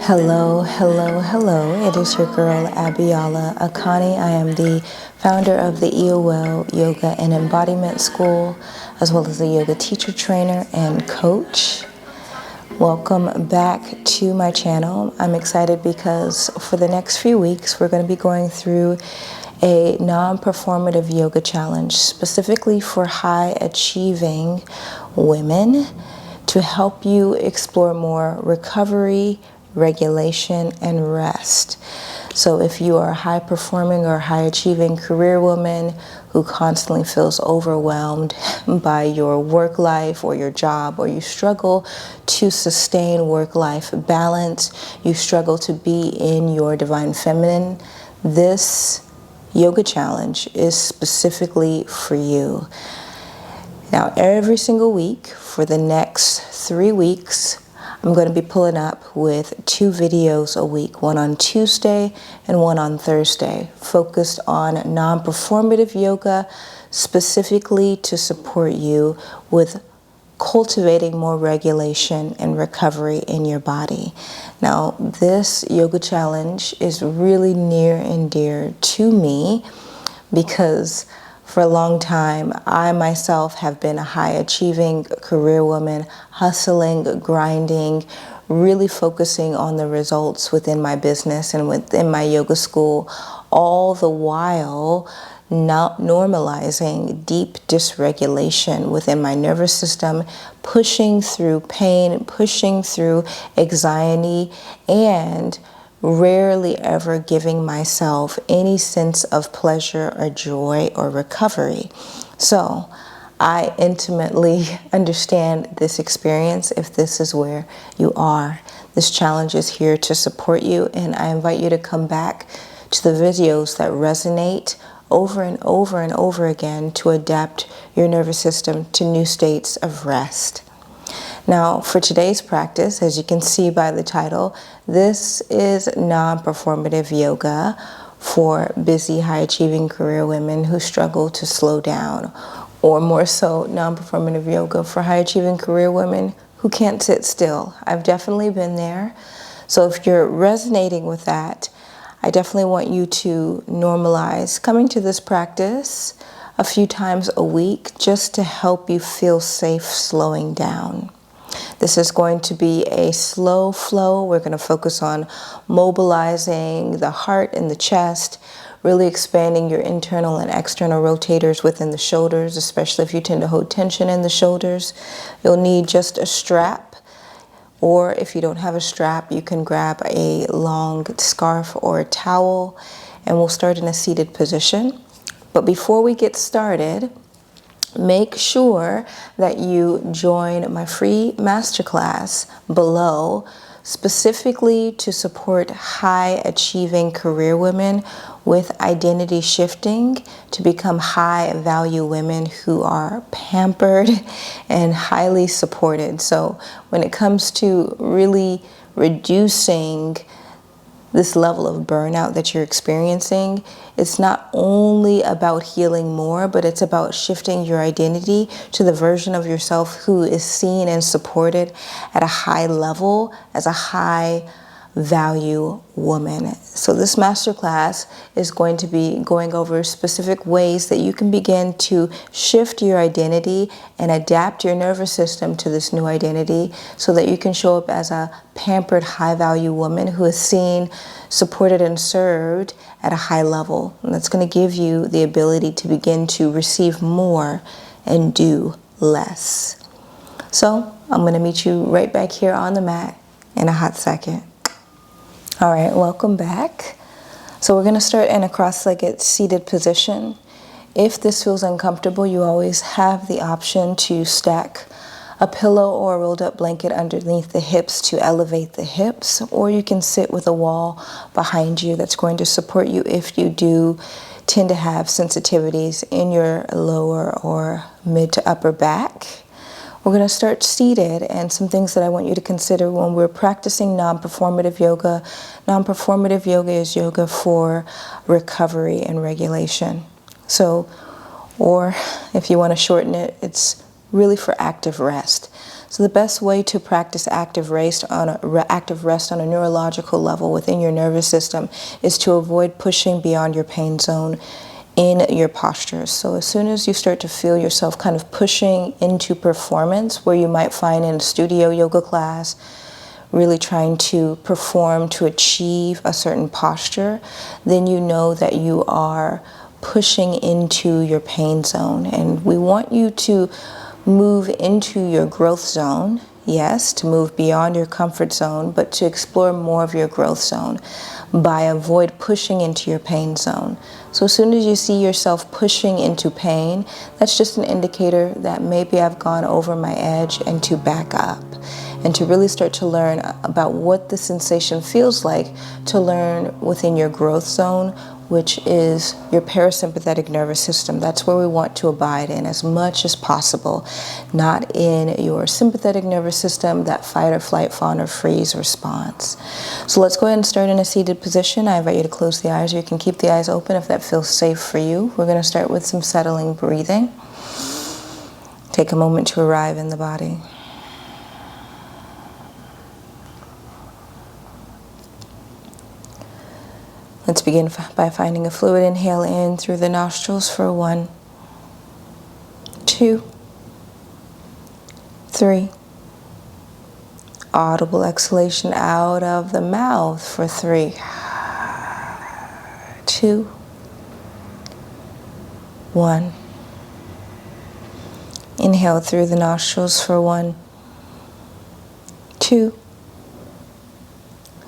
Hello, hello, hello. It is your girl, Abiola Akani. I am the founder of the EOL Yoga and Embodiment School, as well as a yoga teacher, trainer, and coach. Welcome back to my channel. I'm excited because for the next few weeks, we're going to be going through a non-performative yoga challenge, specifically for high-achieving women, to help you explore more recovery, regulation, and rest. So if you are a high performing or high achieving career woman who constantly feels overwhelmed by your work life or your job, or you struggle to sustain work-life balance, you struggle to be in your divine feminine, this yoga challenge is specifically for you. Now, every single week for the next 3 weeks, I'm going to be pulling up with 2 videos a week, one on Tuesday and one on Thursday, focused on non-performative yoga, specifically to support you with cultivating more regulation and recovery in your body. Now, this yoga challenge is really near and dear to me because for a long time, I myself have been a high-achieving career woman, hustling, grinding, really focusing on the results within my business and within my yoga school, all the while not normalizing deep dysregulation within my nervous system, pushing through pain, pushing through anxiety, and rarely ever giving myself any sense of pleasure or joy or recovery. So I intimately understand this experience if this is where you are. This challenge is here to support you, and I invite you to come back to the videos that resonate over and over and over again to adapt your nervous system to new states of rest. Now, for today's practice, as you can see by the title, this is non-performative yoga for busy, high-achieving career women who struggle to slow down, or more so, non-performative yoga for high-achieving career women who can't sit still. I've definitely been there. So if you're resonating with that, I definitely want you to normalize coming to this practice a few times a week just to help you feel safe slowing down. This is going to be a slow flow. We're going to focus on mobilizing the heart and the chest, really expanding your internal and external rotators within the shoulders, especially if you tend to hold tension in the shoulders. You'll need just a strap, or if you don't have a strap, you can grab a long scarf or a towel, and we'll start in a seated position. But before we get started, make sure that you join my free masterclass below, specifically to support high-achieving career women with identity shifting to become high-value women who are pampered and highly supported. So when it comes to really reducing this level of burnout that you're experiencing, it's not only about healing more, but it's about shifting your identity to the version of yourself who is seen and supported at a high level as a high value woman. So this masterclass is going to be going over specific ways that you can begin to shift your identity and adapt your nervous system to this new identity so that you can show up as a pampered, high value woman who is seen, supported, and served at a high level. And that's going to give you the ability to begin to receive more and do less. So I'm going to meet you right back here on the mat in a hot second. All right, welcome back. So we're going to start in a cross-legged seated position. If this feels uncomfortable, you always have the option to stack a pillow or a rolled up blanket underneath the hips to elevate the hips, or you can sit with a wall behind you that's going to support you if you do tend to have sensitivities in your lower or mid to upper back. We're going to start seated, and some things that I want you to consider when we're practicing non-performative yoga. Non-performative yoga is yoga for recovery and regulation. So, or if you want to shorten it, it's really for active rest. So the best way to practice active rest on a neurological level within your nervous system is to avoid pushing beyond your pain zone in your postures. So as soon as you start to feel yourself kind of pushing into performance, where you might find in a studio yoga class, really trying to perform to achieve a certain posture, then you know that you are pushing into your pain zone. And we want you to move into your growth zone, yes, to move beyond your comfort zone, but to explore more of your growth zone by avoid pushing into your pain zone. So as soon as you see yourself pushing into pain, that's just an indicator that maybe I've gone over my edge, and to back up and to really start to learn about what the sensation feels like, to learn within your growth zone, which is your parasympathetic nervous system. That's where we want to abide in as much as possible, not in your sympathetic nervous system, that fight or flight, fawn or freeze response. So let's go ahead and start in a seated position. I invite you to close the eyes, or you can keep the eyes open if that feels safe for you. We're going to start with some settling breathing. Take a moment to arrive in the body. Let's begin by finding a fluid inhale in through the nostrils for 1, 2, 3. Audible exhalation out of the mouth for 3, 2, 1. Inhale through the nostrils for 1, 2,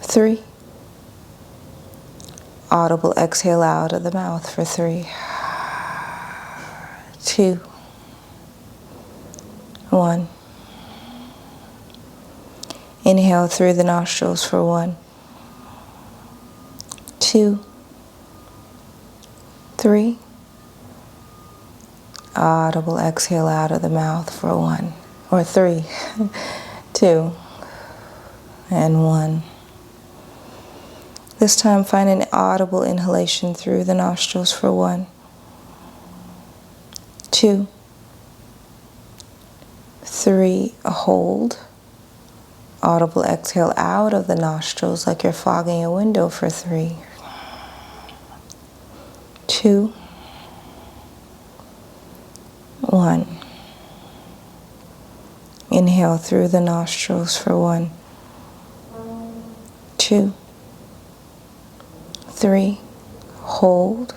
3. Audible exhale out of the mouth for 3, 2, 1. Inhale through the nostrils for 1, 2, 3. Audible exhale out of the mouth for 1 or 3, 2, and 1. This time find an audible inhalation through the nostrils for 1, 2, 3. Hold. Audible exhale out of the nostrils like you're fogging a window for 3, 2, 1. Inhale through the nostrils for 1, 2, 3. Hold.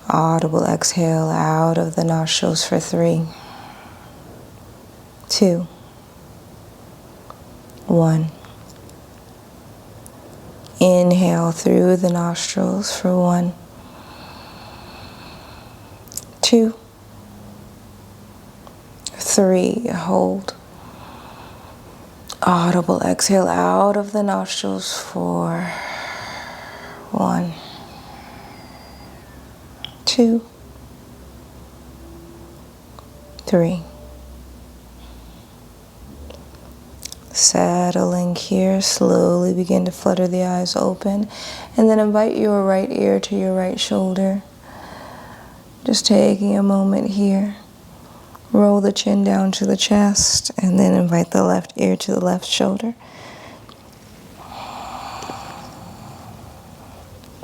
Audible exhale out of the nostrils for 3, 2, 1. Inhale through the nostrils for 1, 2, 3. Hold. Audible exhale out of the nostrils for 1, 2, 3. Settling here, slowly begin to flutter the eyes open, and then invite your right ear to your right shoulder. Just taking a moment here. Roll the chin down to the chest, and then invite the left ear to the left shoulder.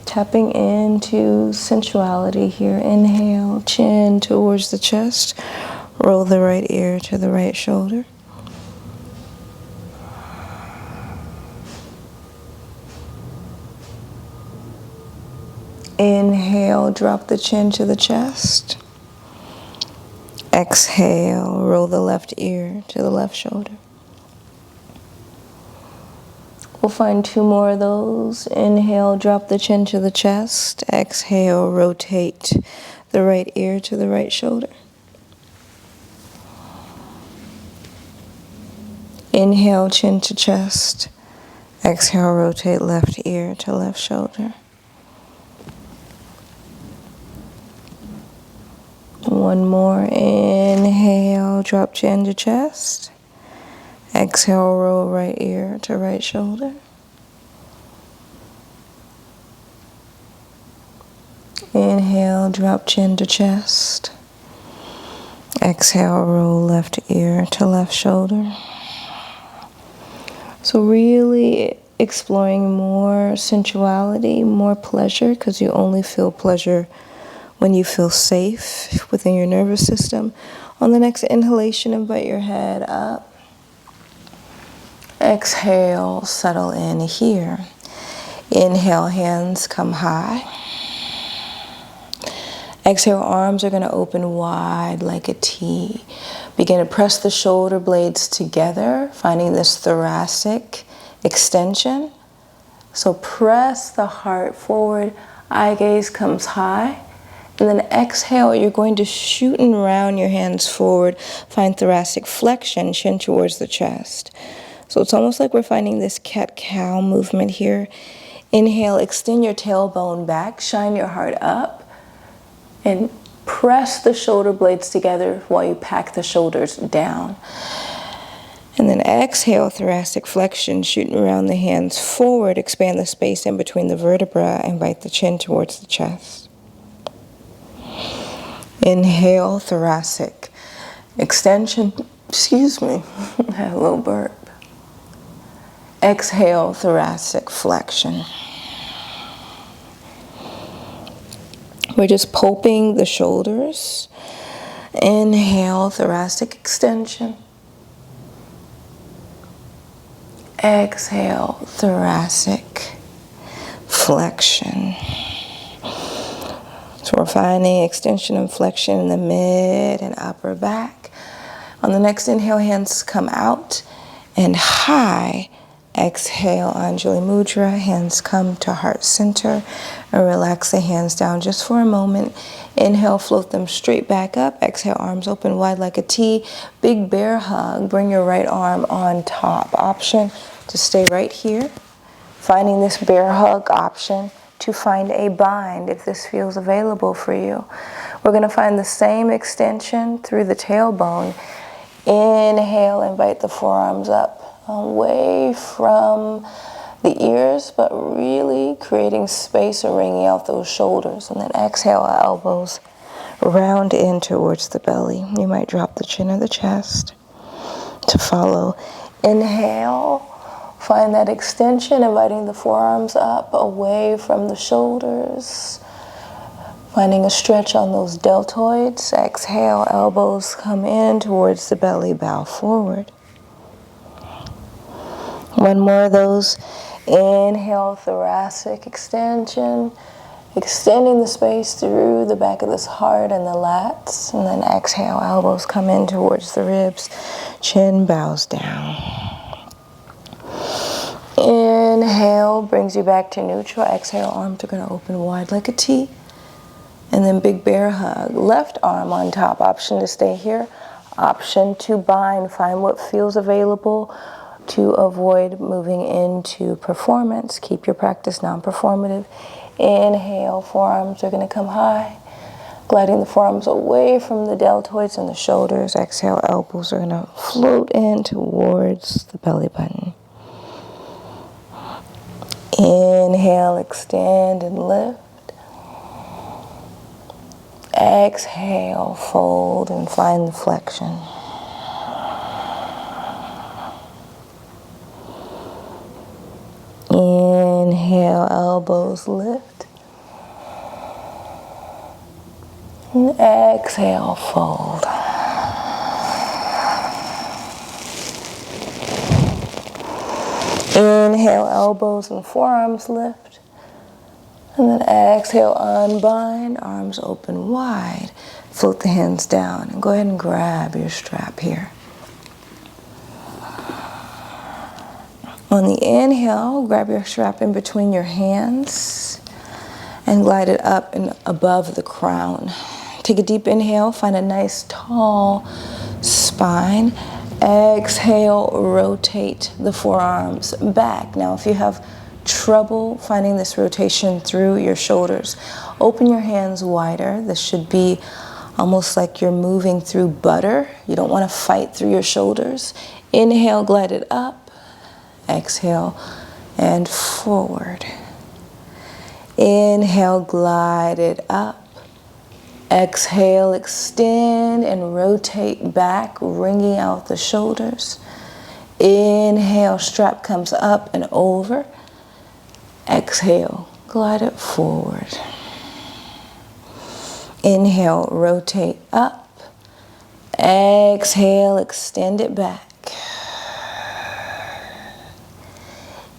Tapping into sensuality here. Inhale, chin towards the chest. Roll the right ear to the right shoulder. Inhale, drop the chin to the chest. Exhale, roll the left ear to the left shoulder. We'll find 2 more of those. Inhale, drop the chin to the chest. Exhale, rotate the right ear to the right shoulder. Inhale, chin to chest. Exhale, rotate left ear to left shoulder. One more. Inhale, drop chin to chest. Exhale, roll right ear to right shoulder. Inhale, drop chin to chest. Exhale, roll left ear to left shoulder. So really exploring more sensuality, more pleasure, because you only feel pleasure when you feel safe within your nervous system. On the next inhalation, invite your head up. Exhale, settle in here. Inhale, hands come high. Exhale, arms are going to open wide like a T. Begin to press the shoulder blades together, finding this thoracic extension. So press the heart forward, eye gaze comes high. And then exhale, you're going to shoot and round your hands forward. Find thoracic flexion, chin towards the chest. So it's almost like we're finding this cat-cow movement here. Inhale, extend your tailbone back, shine your heart up. And press the shoulder blades together while you pack the shoulders down. And then exhale, thoracic flexion, shooting around the hands forward. Expand the space in between the vertebrae. Invite the chin towards the chest. Inhale, thoracic extension. Excuse me, I had a little burp. Exhale, thoracic flexion. We're just pulping the shoulders. Inhale, thoracic extension. Exhale, thoracic flexion. So we're finding extension and flexion in the mid and upper back. On the next inhale, hands come out and high. Exhale, Anjali Mudra, hands come to heart center, and relax the hands down just for a moment. Inhale, float them straight back up. Exhale, arms open wide like a T. Big bear hug, bring your right arm on top. Option to stay right here. Finding this bear hug option to find a bind if this feels available for you. We're gonna find the same extension through the tailbone. Inhale, invite the forearms up. Away from the ears, but really creating space and wringing out those shoulders. And then exhale, elbows round in towards the belly. You might drop the chin or the chest to follow. Inhale, find that extension, inviting the forearms up away from the shoulders. Finding a stretch on those deltoids. Exhale, elbows come in towards the belly, bow forward. One more of those. Inhale, thoracic extension. Extending the space through the back of this heart and the lats. And then exhale, elbows come in towards the ribs. Chin bows down. Inhale, brings you back to neutral. Exhale, arms are going to open wide like a T. And then big bear hug. Left arm on top. Option to stay here. Option to bind. Find what feels available to avoid moving into performance. Keep your practice non-performative. Inhale, forearms are going to come high. Gliding the forearms away from the deltoids and the shoulders. Exhale, elbows are going to float in towards the belly button. Inhale, extend and lift. Exhale, fold and find the flexion. Inhale, elbows lift. And exhale, fold. Inhale, elbows and forearms lift. And then exhale, unbind, arms open wide. Float the hands down and go ahead and grab your strap here. On the inhale, grab your strap in between your hands and glide it up and above the crown. Take a deep inhale, find a nice tall spine. Exhale, rotate the forearms back. Now, if you have trouble finding this rotation through your shoulders, open your hands wider. This should be almost like you're moving through butter. You don't want to fight through your shoulders. Inhale, glide it up. Exhale and forward. Inhale, glide it up. Exhale, extend and rotate back, wringing out the shoulders. Inhale, strap comes up and over. Exhale, glide it forward. Inhale, rotate up. Exhale, extend it back.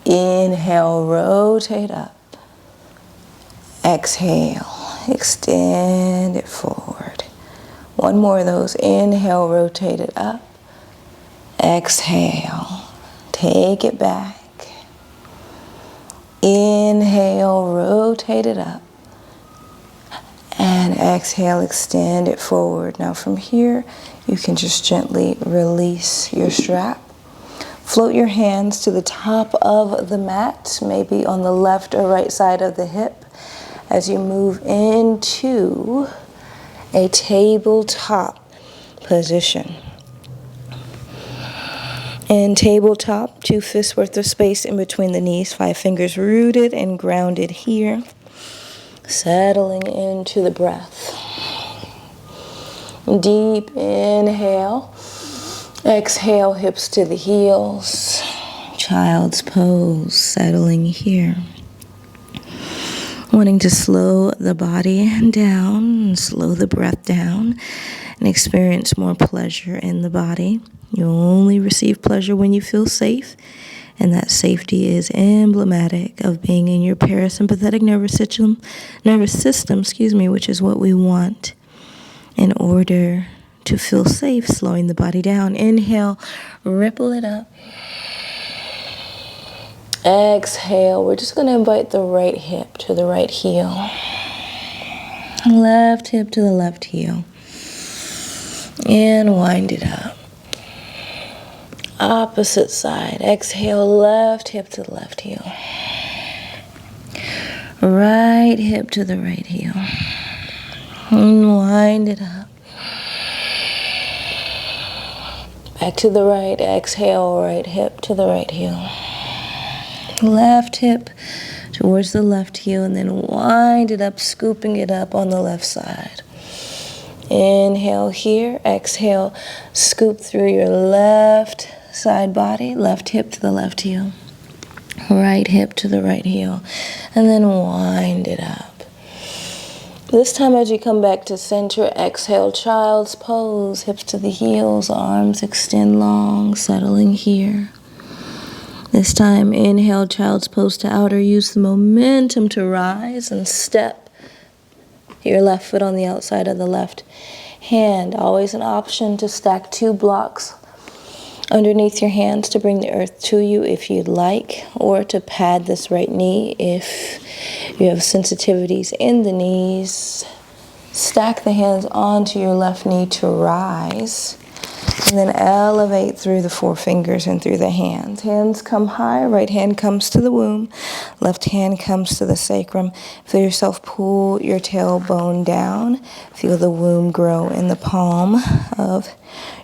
Inhale, rotate up. Exhale, extend it forward. One more of those. Inhale, rotate it up. Exhale, take it back. Inhale, rotate it up. And exhale, extend it forward. Now from here, you can just gently release your strap. Float your hands to the top of the mat, maybe on the left or right side of the hip, as you move into a tabletop position. In tabletop, 2 fists worth of space in between the knees, 5 fingers rooted and grounded here. Settling into the breath. Deep inhale. Exhale, hips to the heels. Child's pose, settling here. Wanting to slow the body down, slow the breath down, and experience more pleasure in the body. You only receive pleasure when you feel safe, and that safety is emblematic of being in your parasympathetic nervous system, which is what we want in order to feel safe, slowing the body down. Inhale, ripple it up. Exhale, we're just going to invite the right hip to the right heel. Left hip to the left heel. And wind it up. Opposite side. Exhale, left hip to the left heel. Right hip to the right heel. And wind it up. Back to the right. Exhale, right hip to the right heel. Left hip towards the left heel, and then wind it up, scooping it up on the left side. Inhale here. Exhale, scoop through your left side body, left hip to the left heel, right hip to the right heel, and then wind it up. This time as you come back to center, exhale, child's pose, hips to the heels, arms extend long, settling here. This time, inhale, child's pose to outer, use the momentum to rise and step your left foot on the outside of the left hand. Always an option to stack 2 blocks underneath your hands to bring the earth to you if you'd like, or to pad this right knee if you have sensitivities in the knees. Stack the hands onto your left knee to rise, and then elevate through the 4 fingers and through the hands. Hands come high, right hand comes to the womb, left hand comes to the sacrum. Feel yourself pull your tailbone down. Feel the womb grow in the palm of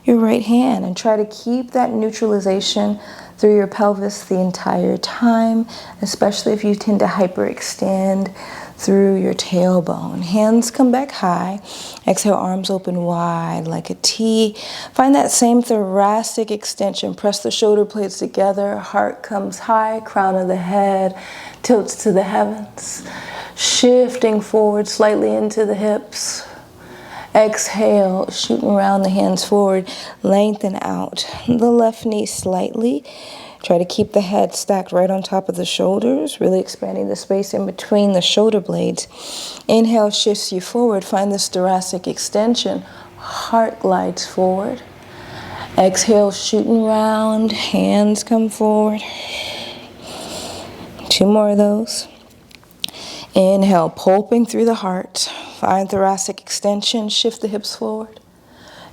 your right hand, and try to keep that neutralization through your pelvis the entire time, especially if you tend to hyperextend through your tailbone. Hands come back high. Exhale, arms open wide like a T. Find that same thoracic extension. Press the shoulder blades together. Heart comes high. Crown of the head tilts to the heavens. Shifting forward slightly into the hips. Exhale, shooting around the hands forward. Lengthen out the left knee slightly. Try to keep the head stacked right on top of the shoulders, really expanding the space in between the shoulder blades. Inhale shifts you forward. Find this thoracic extension. Heart glides forward. Exhale, shooting round. Hands come forward. 2 more of those. Inhale, pulping through the heart. Find thoracic extension. Shift the hips forward.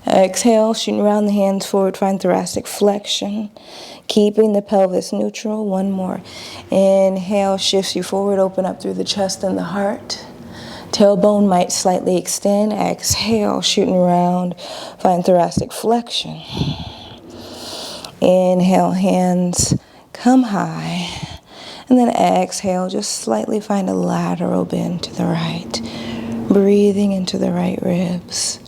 Exhale, shooting around the hands forward. Find thoracic flexion. Keeping the pelvis neutral. 1 more. Inhale, shifts you forward. Open up through the chest and the heart. Tailbone might slightly extend. Exhale, shooting around. Find thoracic flexion. Inhale, hands come high. And then exhale, just slightly find a lateral bend to the right. Breathing into the right ribs.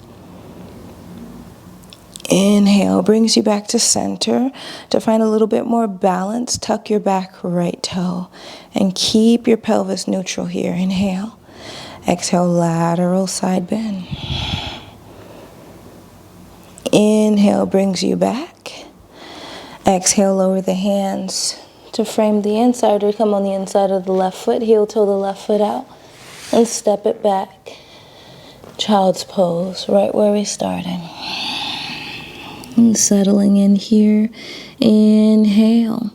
Inhale brings you back to center. To find a little bit more balance, tuck your back right toe and keep your pelvis neutral here. Inhale. Exhale, lateral side bend. Inhale brings you back. Exhale, lower the hands to frame the inside or come on the inside of the left foot. Heel toe the left foot out and step it back. Child's pose, right where we started. And settling in here. Inhale.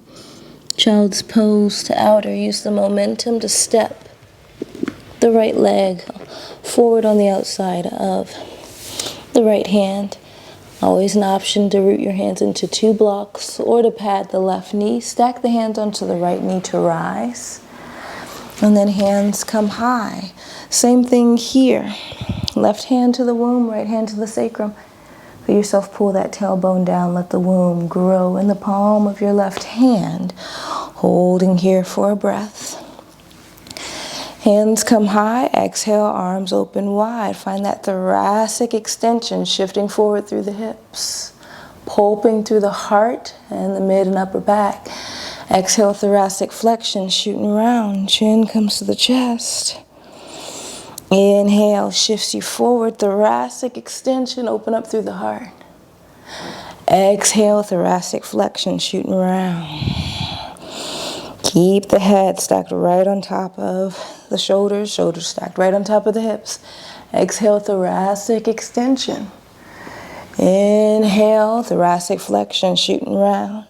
Child's pose to outer. Use the momentum to step the right leg forward on the outside of the right hand. Always an option to root your hands into 2 blocks or to pad the left knee. Stack the hands onto the right knee to rise. And then hands come high. Same thing here. Left hand to the womb, right hand to the sacrum. Feel yourself pull that tailbone down. Let the womb grow in the palm of your left hand. Holding here for a breath. Hands come high, exhale, arms open wide. Find that thoracic extension shifting forward through the hips. Pulping through the heart and the mid and upper back. Exhale, thoracic flexion, shooting around. Chin comes to the chest. Inhale, shifts you forward, thoracic extension, open up through the heart. Exhale, thoracic flexion, shooting around. Keep the head stacked right on top of the shoulders, shoulders stacked right on top of the hips. Exhale, thoracic extension. Inhale, thoracic flexion, shooting round.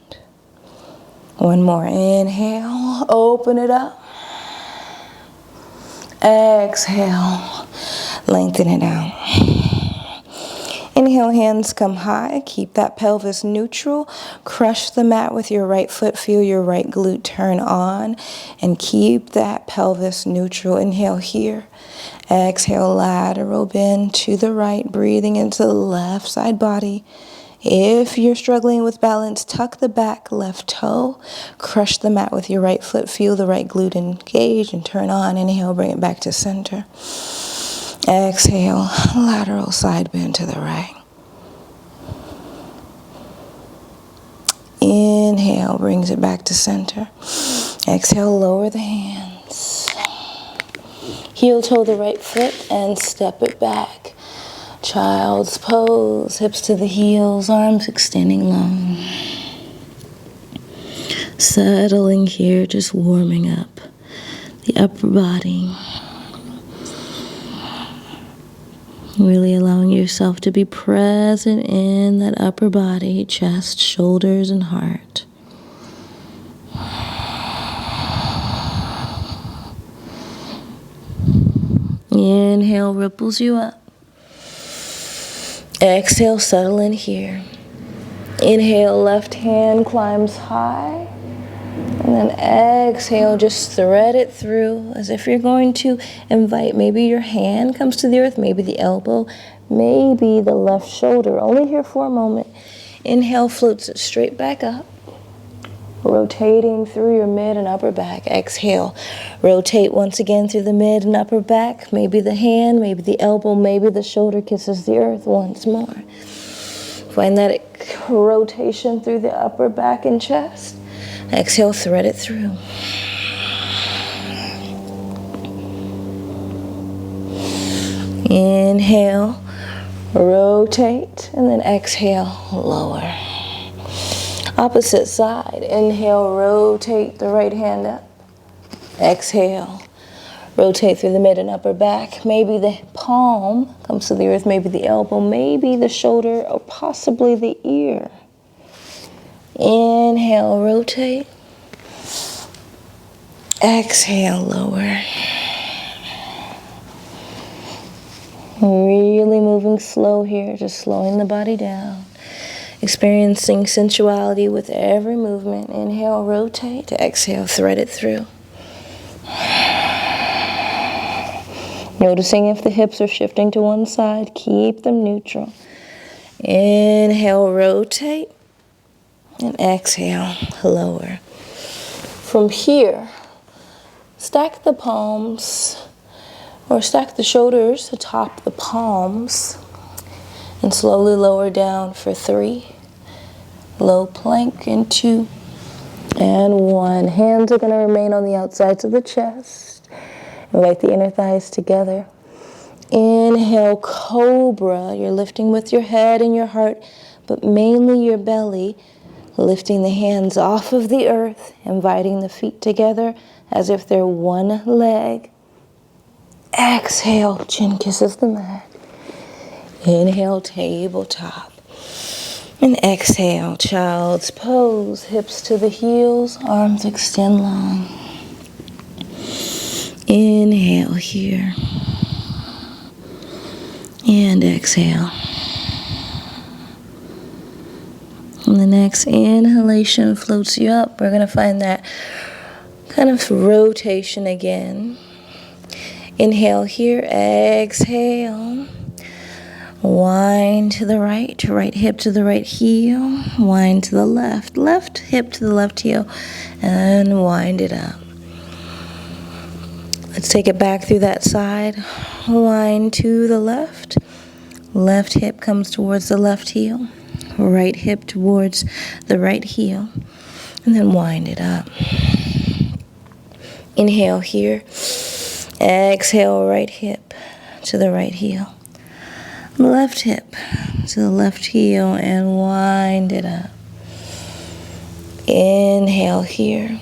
One more, inhale, open it up. Exhale, lengthen it out. Inhale, hands come high. Keep that pelvis neutral. Crush the mat with your right foot. Feel your right glute turn on. And keep that pelvis neutral. Inhale here. Exhale, lateral bend to the right. Breathing into the left side body. If you're struggling with balance, tuck the back left toe. Crush the mat with your right foot. Feel the right glute engage and turn on. Inhale, bring it back to center. Exhale, lateral side bend to the right. Inhale, brings it back to center. Exhale, lower the hands. Heel toe the right foot and step it back. Child's pose, hips to the heels, arms extending long. Settling here, just warming up the upper body. Really allowing yourself to be present in that upper body, chest, shoulders, and heart. Inhale, ripples you up. Exhale, settle in here. Inhale, left hand climbs high. And then exhale, just thread it through as if you're going to invite maybe your hand comes to the earth, maybe the elbow, maybe the left shoulder. Only here for a moment. Inhale, floats it straight back up. Rotating through your mid and upper back. Exhale, rotate once again through the mid and upper back. Maybe the hand, maybe the elbow, maybe the shoulder kisses the earth once more. Find that rotation through the upper back and chest. Exhale, thread it through. Inhale, rotate, and then exhale, lower. Opposite side. Inhale, rotate the right hand up. Exhale, rotate through the mid and upper back. Maybe the palm comes to the earth, maybe the elbow, maybe the shoulder, or possibly the ear. Inhale, rotate. Exhale, lower. Really moving slow here, just slowing the body down. Experiencing sensuality with every movement. Inhale, rotate. Exhale, thread it through. Noticing if the hips are shifting to one side, keep them neutral. Inhale, rotate. And exhale, lower. From here, stack the palms. Or stack the shoulders atop the palms and slowly lower down for 3. Low plank in 2 and 1. Hands are going to remain on the outsides of the chest. Invite the inner thighs together. Inhale, cobra. You're lifting with your head and your heart, but mainly your belly. Lifting the hands off of the earth, inviting the feet together as if they're one leg. Exhale, chin kisses the mat. Inhale, tabletop. And exhale, child's pose. Hips to the heels, arms extend long. Inhale here. And exhale. And the next inhalation floats you up. We're going to find that kind of rotation again. Inhale here, exhale. Wind to the right hip to the right heel. Wind to the left hip to the left heel. And wind it up. Let's take it back through that side. Wind to the left. Left hip comes towards the left heel. Right hip towards the right heel. And then wind it up. Inhale here. Exhale, right hip to the right heel. Left hip to the left heel and wind it up. Inhale here.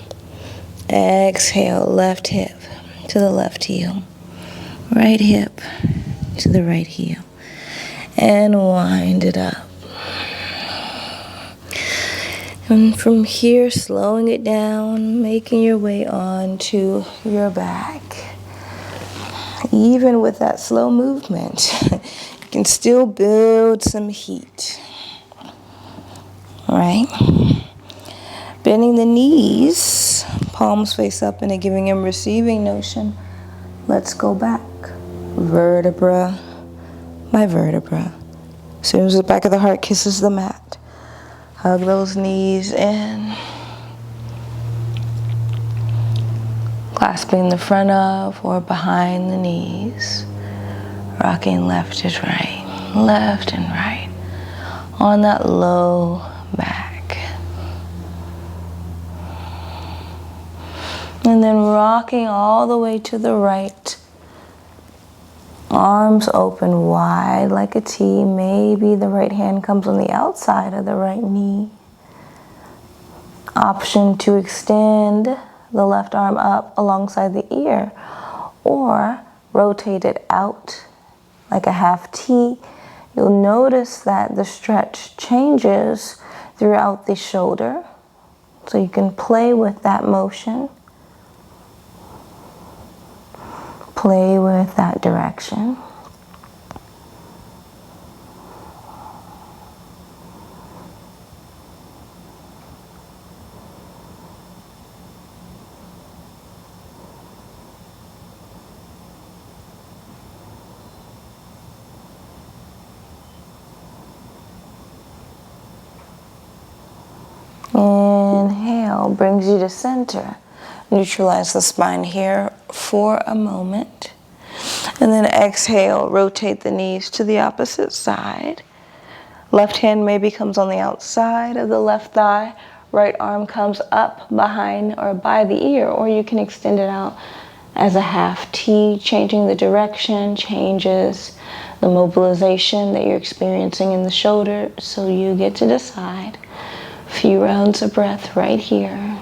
Exhale, left hip to the left heel. Right hip to the right heel. And wind it up. And from here, slowing it down, making your way on to your back. Even with that slow movement, you can still build some heat. All right? Bending the knees, palms face up in a giving and receiving notion. Let's go back, vertebra by vertebra. As soon as the back of the heart kisses the mat, hug those knees in. Clasping the front of or behind the knees. Rocking left to right, left and right. On that low back. And then rocking all the way to the right. Arms open wide like a T. Maybe the right hand comes on the outside of the right knee. Option to extend the left arm up alongside the ear or rotate it out like a half T. You'll notice that the stretch changes throughout the shoulder. So you can play with that motion. Play with that direction. Inhale brings you to center. Neutralize the spine here for a moment. And then exhale, rotate the knees to the opposite side. Left hand maybe comes on the outside of the left thigh. Right arm comes up behind or by the ear, or you can extend it out as a half T. Changing the direction changes the mobilization that you're experiencing in the shoulder, so you get to decide. A few rounds of breath right here.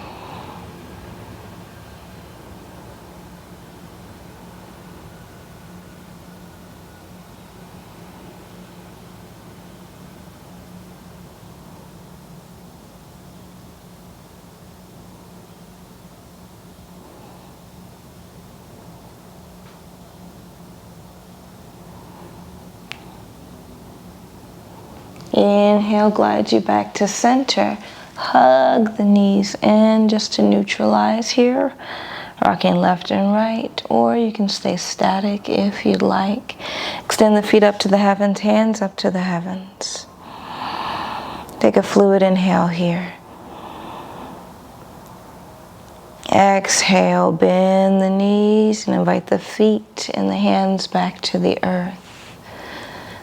Inhale glides you back to center. Hug the knees in just to neutralize here. Rocking left and right, or you can stay static if you'd like. Extend the feet up to the heavens, hands up to the heavens. Take a fluid inhale here. Exhale, bend the knees and invite the feet and the hands back to the earth.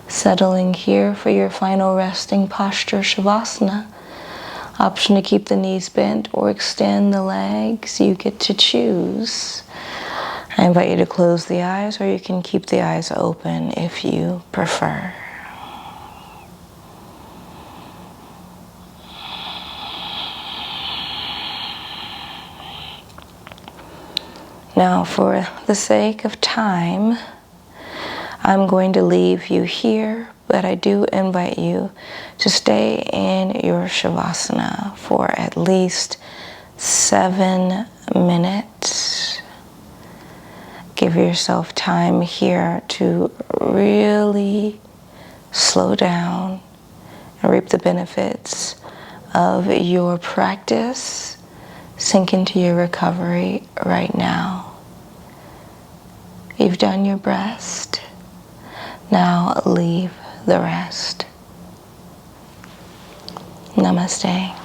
Settling here for your final resting posture, Shavasana. Option to keep the knees bent or extend the legs. You get to choose. I invite you to close the eyes, or you can keep the eyes open if you prefer. Now, for the sake of time, I'm going to leave you here, but I do invite you to stay in your Shavasana for at least 7 minutes. Give yourself time here to really slow down and reap the benefits of your practice. Sink into your recovery right now. You've done your best. Now leave the rest. Namaste.